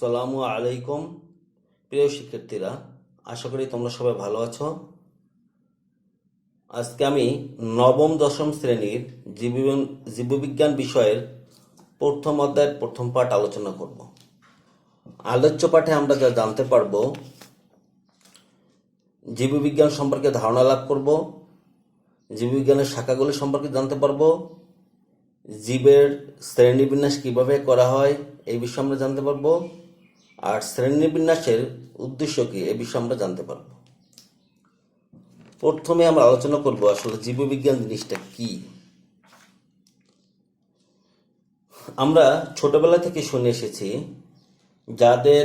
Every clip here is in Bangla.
আসসালামু আলাইকুম প্রিয় শিক্ষার্থীরা, আশা করি তোমরা সবাই ভালো আছো। আজকে আমি নবম দশম শ্রেণীর জীববিজ্ঞান বিষয়ের প্রথম অধ্যায়ের প্রথম পাঠ আলোচনা করব। আলোচ্য পাঠে আমরা যা জানতে পারব, জীববিজ্ঞান সম্পর্কে ধারণা লাভ করব, জীববিজ্ঞানের শাখাগুলি সম্পর্কে জানতে পারব, জীবের শ্রেণীবিন্যাস কিভাবে করা হয় এই বিষয়ে আমরা জানতে পারব, আর শ্রেণীবিন্যাসের উদ্দেশ্য কি এই বিষয়ে আমরা জানতে পারব। প্রথমে আমরা আলোচনা করব আসলে জীববিজ্ঞান জিনিসটা কি। আমরা ছোটবেলা থেকে শুনে এসেছি, যাদের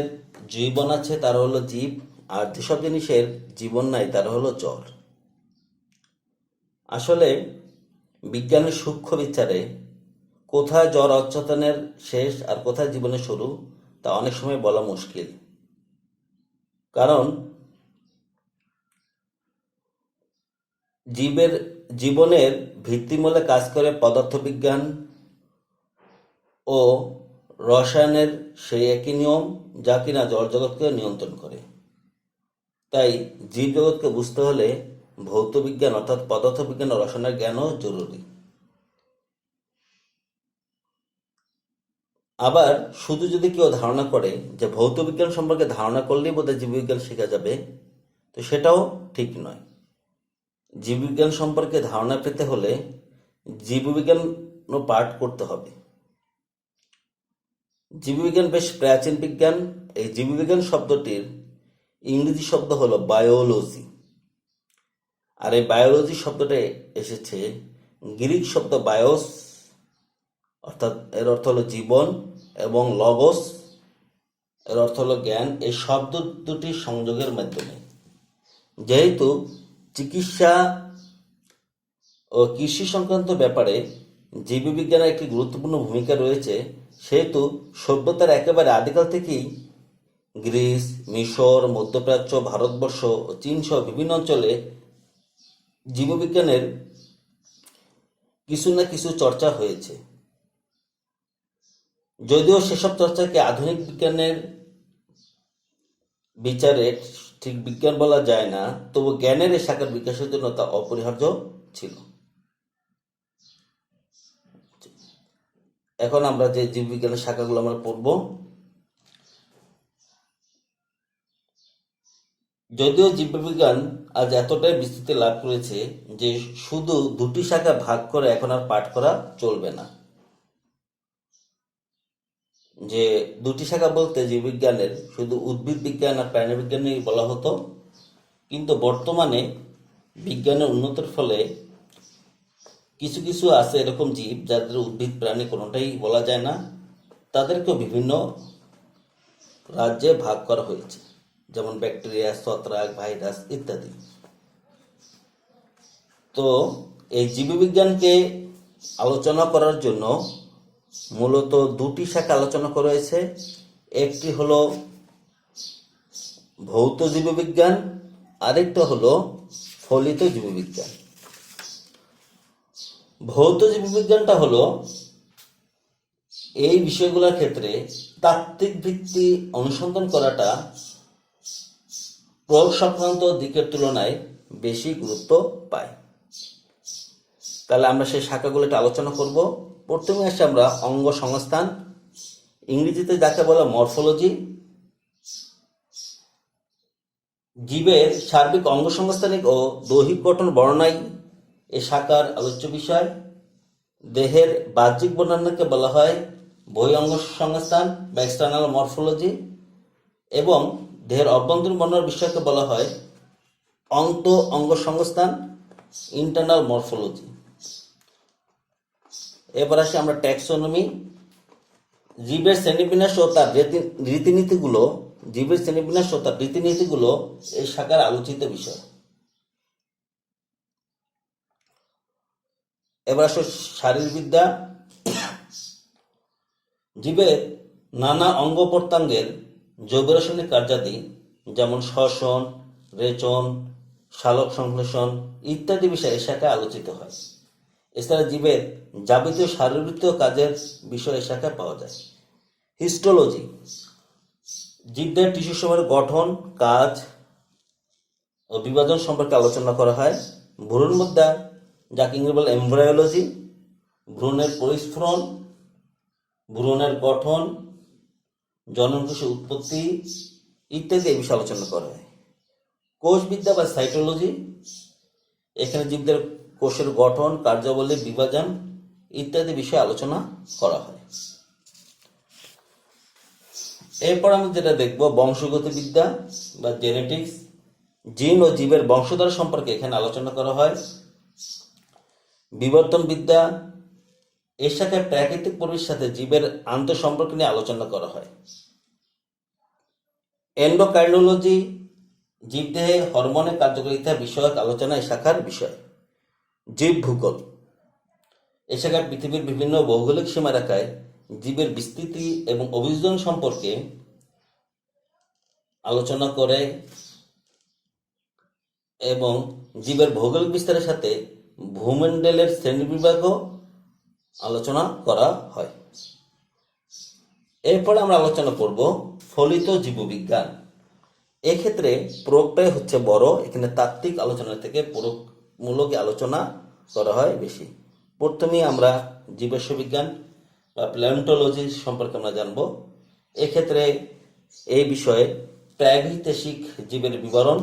জীবন আছে তারা হলো জীব, আর যেসব জিনিসের জীবন নাই তারা হলো জড়। আসলে বিজ্ঞানের সূক্ষ্ম বিচারে কোথায় জড় অচেতনের শেষ আর কোথায় জীবনের শুরু তা অনেক সময় বলা মুশকিল। কারণ জীবনের ভিত্তিমূলে কাজ করে পদার্থবিজ্ঞান ও রসায়নের সেই একই নিয়ম, যা কিনা জড় জগৎকে নিয়ন্ত্রণ করে। তাই জীব জগৎকে বুঝতে হলে ভৌতবিজ্ঞান অর্থাৎ পদার্থবিজ্ঞান ও রসায়নের জ্ঞানও জরুরি। আবার শুধু যদি কেউ ধারণা করে যে ভৌতবিজ্ঞান সম্পর্কে ধারণা করলেই বোধহয় জীববিজ্ঞান শেখা যাবে, তো সেটাও ঠিক নয়। জীববিজ্ঞান সম্পর্কে ধারণা পেতে হলে জীববিজ্ঞান পাঠ করতে হবে। জীববিজ্ঞান বেশ প্রাচীন বিজ্ঞান। এই জীববিজ্ঞান শব্দটির ইংরেজি শব্দ হলো বায়োলজি, আর এই বায়োলজি শব্দটা এসেছে গ্রিক শব্দ বায়োস, অর্থাৎ এর অর্থ হলো জীবন, এবং লগোস এর অর্থ হলো জ্ঞান। এই শব্দ দুটির সংযোগের মাধ্যমে, যেহেতু চিকিৎসা ও কৃষি সংক্রান্ত ব্যাপারে জীববিজ্ঞানের একটি গুরুত্বপূর্ণ ভূমিকা রয়েছে, সেহেতু সভ্যতার একেবারে আদিকাল থেকেই গ্রিস, মিশর, মধ্যপ্রাচ্য, ভারতবর্ষ ও চীন সহ বিভিন্ন অঞ্চলে জীববিজ্ঞানের কিছু না কিছু চর্চা হয়েছে। যদিও সেসব চর্চাকে আধুনিক বিজ্ঞানের বিচারে ঠিক বিজ্ঞান বলা যায় না, তবু জ্ঞানের এই শাখার বিকাশের জন্য তা অপরিহার্য ছিল। এখন আমরা যে জীববিজ্ঞানের শাখাগুলো আমরা পড়ব, যদিও জীববিজ্ঞান আজ এতটাই বিস্তৃতি লাভ করেছে যে শুধু দুটি শাখা ভাগ করে এখন আর পাঠ করা চলবে না। যে দুটি শাখা বলতে জীববিজ্ঞানের শুধু উদ্ভিদ বিজ্ঞান আর প্রাণীবিজ্ঞানই বলা হতো, কিন্তু বর্তমানে বিজ্ঞানের উন্নতির ফলে কিছু কিছু আছে এরকম জীব যাদের উদ্ভিদ প্রাণী কোনোটাই বলা যায় না, তাদেরকেও বিভিন্ন রাজ্যে ভাগ করা হয়েছে, যেমন ব্যাকটেরিয়া, ছত্রাক, ভাইরাস ইত্যাদি। তো এই জীববিজ্ঞানকে আলোচনা করার জন্য মূলত দুটি শাখা আলোচনা করা হয়েছে। একটি হলো ভৌত জীববিজ্ঞান, আরেকটা হলো ফলিত জীববিজ্ঞান। ভৌত জীববিজ্ঞানটা হলো এই বিষয়গুলোর ক্ষেত্রে তাত্ত্বিক ভিত্তি অনুসন্ধান করাটা প্রয়োগ সংক্রান্ত দিকের তুলনায় বেশি গুরুত্ব পায়। তাহলে আমরা সেই শাখাগুলোটা আলোচনা করব। প্রথমে আসে আমরা অঙ্গ সংস্থান, ইংরেজিতে যাকে বলে মরফোলজি। জীবের সার্বিক অঙ্গ সংস্থানিক ও দৈহিক গঠন বর্ণনাই এ শাখার আলোচ্য বিষয়। দেহের বাহ্যিক বর্ণনাকে বলা হয় বহিরঙ্গ সংস্থান বা এক্সটার্নাল মরফোলজি, এবং দেহের অভ্যন্তরীণ বর্ণনার বিষয়কে বলা হয় অন্ত অঙ্গ সংস্থান, ইন্টারনাল মরফোলজি। এবার আসি আমরা ট্যাক্সোনমি। জীবের শ্রেণীবিন্যাস ও তার রীতিনীতিগুলো এই শাখার আলোচিত বিষয়। এবার আসো শারীরবিদ্যা। জীবের নানা অঙ্গ প্রত্যঙ্গের জৈব রাসায়নিক কার্যাদি, যেমন শ্বসন, রেচন, সালোক সংশ্লেষণ ইত্যাদি বিষয় এই শাখায় আলোচিত হয়। এছাড়া জীবের যাবতীয় শারীরবৃত্তীয় কাজের বিষয় এই শাখায় পাওয়া যায়। হিস্টোলজি। জীবদের টিস্যুসমূহের গঠন, কাজ ও বিভাজন সম্পর্কে আলোচনা করা হয়। ভ্রূণবিদ্যা, যাকে ইংরেজি বলে এমব্রায়োলজি, ভ্রূণের পরিস্ফুরণ, ভ্রূণের গঠন, জননকোষের উৎপত্তি ইত্যাদি এই বিষয়ে আলোচনা করা হয়। কোষবিদ্যা বা সাইটোলজি, এখানে জীবদের কোষের গঠন, কার্যাবলী, বিভাজন ইত্যাদি বিষয়ে আলোচনা করা হয়। এরপর আমি যেটা দেখব বংশগতিবিদ্যা বা জেনেটিক্স, জিন ও জীবের বংশধর সম্পর্কে এখানে আলোচনা করা হয়। বিবর্তনবিদ্যা, এর শাখায় প্রাকৃতিক পরিবেশের সাথে জীবের আন্তঃসম্পর্ক নিয়ে আলোচনা করা হয়। এন্ডোক্রাইনোলজি, জীবদেহে হরমোনের কার্যকারিতা বিষয়ক আলোচনা এই শাখার বিষয়। জীব ভূগোল, এ শাখায় পৃথিবীর বিভিন্ন ভৌগোলিক সীমারেখায় জীবের বিস্তৃতি এবং অভিযোজন সম্পর্কে আলোচনা করে এবং জীবের ভৌগোলিক বিস্তারের সাথে ভূমণ্ডলের শ্রেণীবিভাগও আলোচনা করা হয়। এরপরে আমরা আলোচনা করব ফলিত জীববিজ্ঞান। এক্ষেত্রে প্রয়োগটাই হচ্ছে বড়, এখানে তাত্ত্বিক আলোচনা থেকে প্রয়োগমূলক আলোচনা করা হয় বেশি। প্রথমেই আমরা জীবাশ্ম বিজ্ঞান বা প্যালিওন্টোলজি সম্পর্কে আমরা জানব। এক্ষেত্রে এই বিষয়ে প্রাগৈতিহাসিক জীবের বিবরণ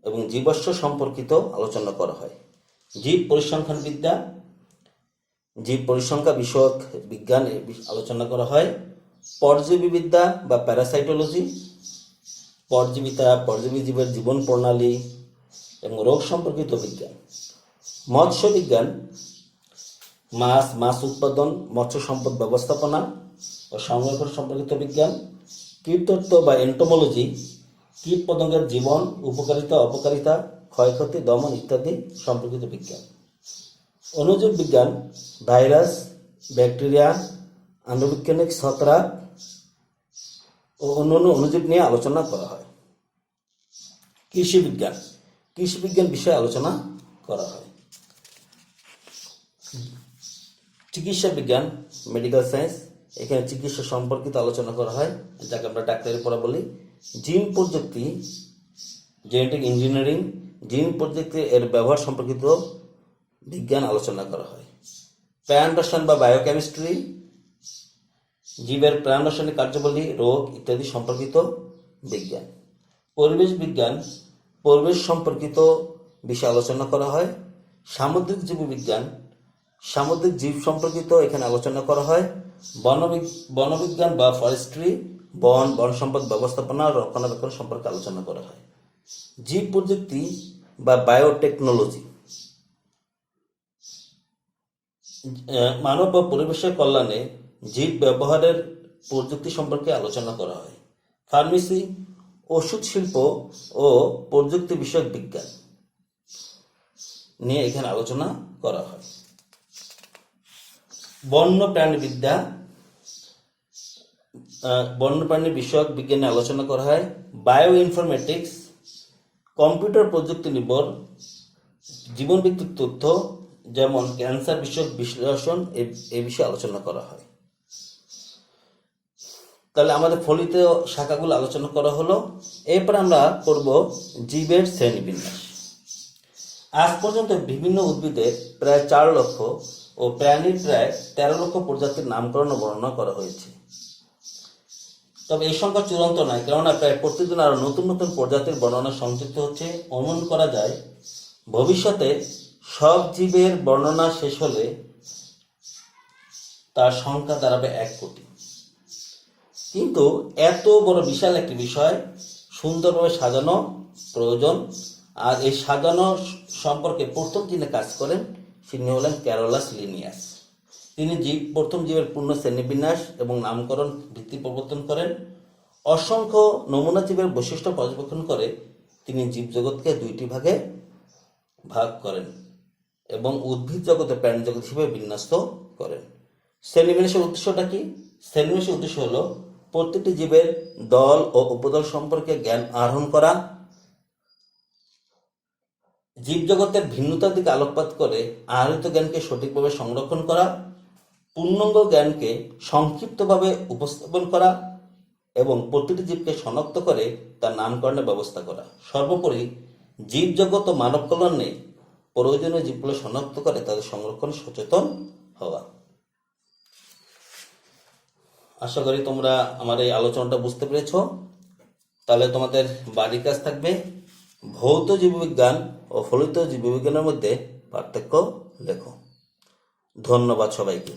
এবং জীবাশ্ম সম্পর্কিত আলোচনা করা হয়। জীব পরিসংখ্যান বিদ্যা, জীব পরিসংখ্যা বিষয়ক বিজ্ঞান আলোচনা করা হয়। পরজীবীবিদ্যা বা প্যারাসাইটোলজি, পরজীবী জীবের জীবন প্রণালী এবং রোগ সম্পর্কিত বিজ্ঞান। মৎস্য বিজ্ঞান, মাছ উৎপাদন, মৎস্য সম্পদ ব্যবস্থাপনা ও সংরক্ষণ সম্পর্কিত বিজ্ঞান। কীটতত্ত্ব বা এন্টোমোলজি, কীট পতঙ্গের জীবন, উপকারিতা, অপকারিতা, ক্ষয়ক্ষতি, দমন ইত্যাদি সম্পর্কিত বিজ্ঞান। অণুজীব বিজ্ঞান, ভাইরাস, ব্যাকটেরিয়া, আণুবৈজ্ঞানিক ছত্রাক ও অন্যান্য অণুজীব নিয়ে আলোচনা করা হয়। কৃষি বিজ্ঞান বিষয়ে আলোচনা করা হয়। চিকিৎসা বিজ্ঞান, মেডিকেল সায়েন্স, এখানে চিকিৎসা সম্পর্কিত আলোচনা করা হয়, যাকে আমরা ডাক্তারি পড়া বলি। জিন প্রযুক্তি, জেনেটিক ইঞ্জিনিয়ারিং, জিন প্রযুক্তি এর ব্যবহার সম্পর্কিত বিজ্ঞান আলোচনা করা হয়। প্রাণ রসায়ন বা বায়োকেমিস্ট্রি, জীবের প্রাণ রসায়নিক কার্যাবলী, রোগ ইত্যাদি সম্পর্কিত বিজ্ঞান। পরিবেশ বিজ্ঞান, পরিবেশ সম্পর্কিত বিষয়ে আলোচনা করা হয়। সামুদ্রিক জীববিজ্ঞান, সামুদ্রিক জীব সম্পর্কিত এখানে আলোচনা করা হয়। বনবিজ্ঞান বা ফরেস্ট্রি, বন সম্পদ ব্যবস্থাপনা ও রক্ষণাবেক্ষণ সম্পর্কে আলোচনা করা হয়। জীব প্রযুক্তি বা বায়োটেকনোলজি, মানব বা পরিবেশের কল্যাণে জীব ব্যবহারের প্রযুক্তি সম্পর্কে আলোচনা করা হয়। ফার্মেসি, ওষুধ শিল্প ও প্রযুক্তি বিষয়ক বিজ্ঞান নিয়ে এখানে আলোচনা করা হয়। বন্যপ্রাণীবিদ্যা, বন্যপ্রাণী বিষয়ক বিজ্ঞানে আলোচনা করা হয়। বায়ো ইনফরমেটিক্স, কম্পিউটার প্রযুক্তি নির্ভর জীবনভিত্তিক তথ্য যেমন ক্যান্সার বিষয়ক বিশ্লেষণ এই বিষয়ে আলোচনা করা হয়। তাহলে আমাদের ফলিত শাখাগুলো আলোচনা করা হলো। এরপর আমরা করব জীবের শ্রেণীবিন্যাস। আজ পর্যন্ত বিভিন্ন উদ্ভিদের প্রায় 4 লক্ষ ও প্রাণীর প্রায় 13 লক্ষ প্রজাতির নামকরণ ও বর্ণনা করা হয়েছে। তবে এই সংখ্যা চূড়ান্ত নয়, কেননা প্রায় প্রতিদিন আরো নতুন নতুন প্রজাতির বর্ণনা সংযুক্ত হচ্ছে। অনুমান করা যায় ভবিষ্যতে সব জীবের বর্ণনা শেষ হলে তার সংখ্যা দাঁড়াবে 1 কোটি। কিন্তু এত বড় বিশাল একটি বিষয় সুন্দরভাবে সাজানো প্রয়োজন। আর এই সাজানো সম্পর্কে প্রথম যিনি কাজ করেন তিনি হলেন ক্যারোলাস লিনিয়াস। তিনি প্রথম জীবের পূর্ণ শ্রেণীবিন্যাস এবং নামকরণ ভিত্তি প্রবর্তন করেন। অসংখ্য নমুনা জীবের বৈশিষ্ট্য পর্যবেক্ষণ করে তিনি জীবজগৎকে 2টি ভাগে ভাগ করেন এবং উদ্ভিদ জগতে প্রাণী জগৎ হিসেবে বিন্যস্ত করেন। শ্রেণীবিন্যাসের উদ্দেশ্যটা কি? শ্রেণীবিন্যাসের উদ্দেশ্য হলো প্রত্যেকটি জীবের দল ও উপদল সম্পর্কে জ্ঞান আহরণ করা, জীবজগতের ভিন্নতার দিকে আলোকপাত করে আহরিত জ্ঞানকে সঠিকভাবে সংরক্ষণ করা, পূর্ণাঙ্গ জ্ঞানকে সংক্ষিপ্তভাবে উপস্থাপন করা এবং প্রতিটি জীবকে শনাক্ত করে তার নামকরণের ব্যবস্থা করা। সর্বোপরি জীবজগৎ ও মানব কল্যাণে প্রয়োজনীয় জীবগুলো শনাক্ত করে তাদের সংরক্ষণে সচেতন হওয়া। আশা করি তোমরা আমার এই আলোচনাটা বুঝতে পেরেছ। তাহলে তোমাদের বাড়ির কাজ থাকবে ভৌত জীববিজ্ঞান ও ফলিত জীববিজ্ঞানের মধ্যে পার্থক্য লেখো। ধন্যবাদ সবাইকে।